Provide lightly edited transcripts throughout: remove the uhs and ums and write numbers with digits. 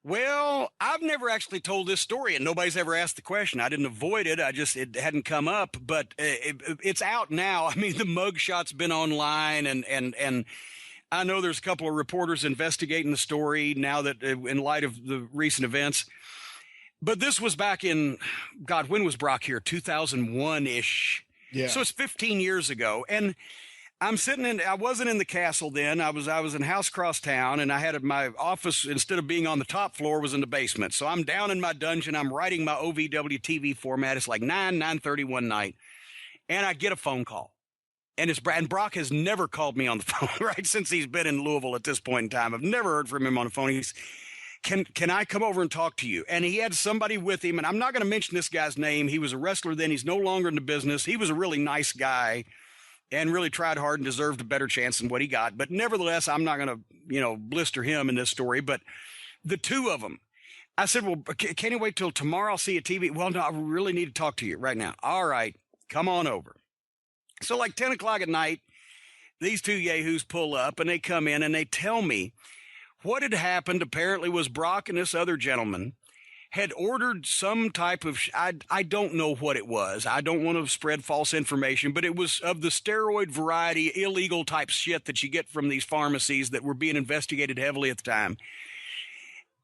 Well, I've never actually told this story, and nobody's ever asked the question. I didn't avoid it. It hadn't come up, but it's out now. I mean, the mugshot's been online, and I know there's a couple of reporters investigating the story now that in light of the recent events. But this was back in, God, when was Brock here? 2001-ish. Yeah. So it's 15 years ago. And I wasn't in the castle then. I was in house cross town, and I had my office, instead of being on the top floor, was in the basement. So I'm down in my dungeon. I'm writing my OVW TV format. It's like 9:30 one night, and I get a phone call. And Brock has never called me on the phone, right, since he's been in Louisville at this point in time. I've never heard from him on the phone. He's, can I come over and talk to you? And he had somebody with him, and I'm not going to mention this guy's name. He was a wrestler then. He's no longer in the business. He was a really nice guy and really tried hard and deserved a better chance than what he got. But nevertheless, I'm not going to, blister him in this story. But the two of them, I said, well, can you wait till tomorrow? I'll see you TV. Well, no, I really need to talk to you right now. All right, come on over. So like 10 o'clock at night, these two yahoos pull up, and they come in, and they tell me what had happened. Apparently was Brock and this other gentleman had ordered some type of, I don't know what it was. I don't want to spread false information, but it was of the steroid variety, illegal type shit that you get from these pharmacies that were being investigated heavily at the time.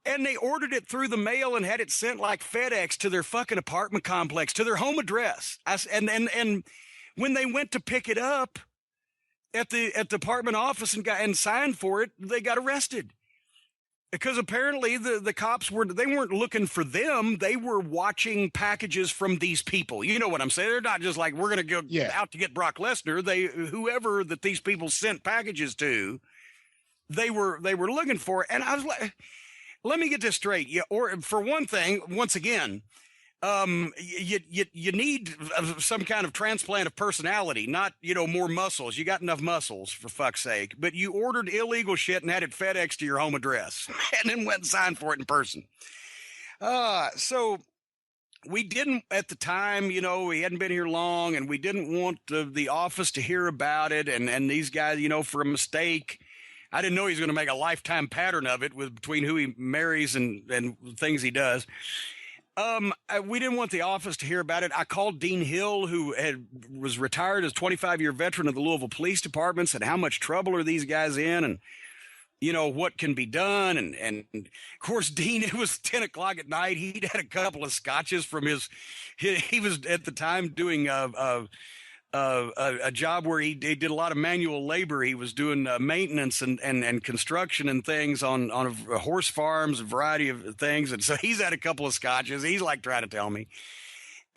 And they ordered it through the mail and had it sent like FedEx to their fucking apartment complex, to their home address. And when they went to pick it up at the apartment office and signed for it, they got arrested. Because apparently the cops weren't looking for them. They were watching packages from these people. You know what I'm saying? They're not just like, we're going to go out to get Brock Lesnar. Whoever that these people sent packages to, they were looking for. And I was like, let me get this straight. Or for one thing, once again, you need some kind of transplant of personality, not, more muscles. You got enough muscles, for fuck's sake. But you ordered illegal shit and had it FedEx to your home address and then went and signed for it in person. So we didn't, at the time, we hadn't been here long, and we didn't want the office to hear about it. And these guys, for a mistake, I didn't know he was going to make a lifetime pattern of it between who he marries and things he does. We didn't want the office to hear about it. I called Dean Hill, who was retired as a 25-year veteran of the Louisville Police Department, said, how much trouble are these guys in? And, what can be done? And of course, Dean, it was 10 o'clock at night. He'd had a couple of scotches from he was at the time doing a job where he did a lot of manual labor. He was doing maintenance and construction and things on horse farms, a variety of things. And so he's had a couple of scotches. He's like trying to tell me.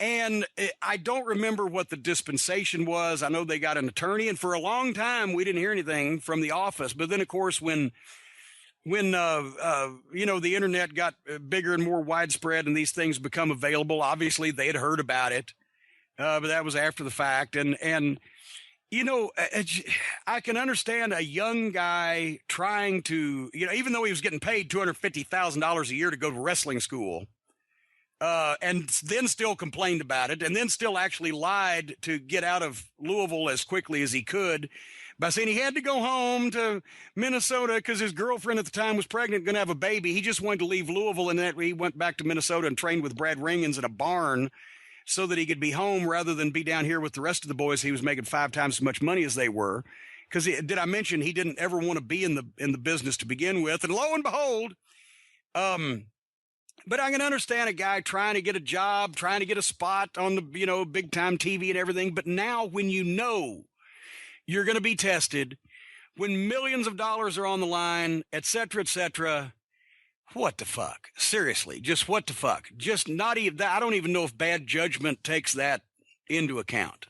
And I don't remember what the dispensation was. I know they got an attorney, and for a long time we didn't hear anything from the office. But then, of course, when the internet got bigger and more widespread and these things become available, obviously they had heard about it. But that was after the fact. And I can understand a young guy trying to, even though he was getting paid $250,000 a year to go to wrestling school, and then still complained about it, and then still actually lied to get out of Louisville as quickly as he could by saying he had to go home to Minnesota because his girlfriend at the time was pregnant, going to have a baby. He just wanted to leave Louisville, and then he went back to Minnesota and trained with Brad Ringans in a barn so that he could be home rather than be down here with the rest of the boys. He was making 5 times as much money as they were. Because did I mention he didn't ever want to be in the business to begin with? And lo and behold, but I can understand a guy trying to get a job, trying to get a spot on the, big time TV and everything. But now when you're going to be tested, when millions of dollars are on the line, et cetera, what the fuck? Seriously, just what the fuck? Just not even that. I don't even know if bad judgment takes that into account.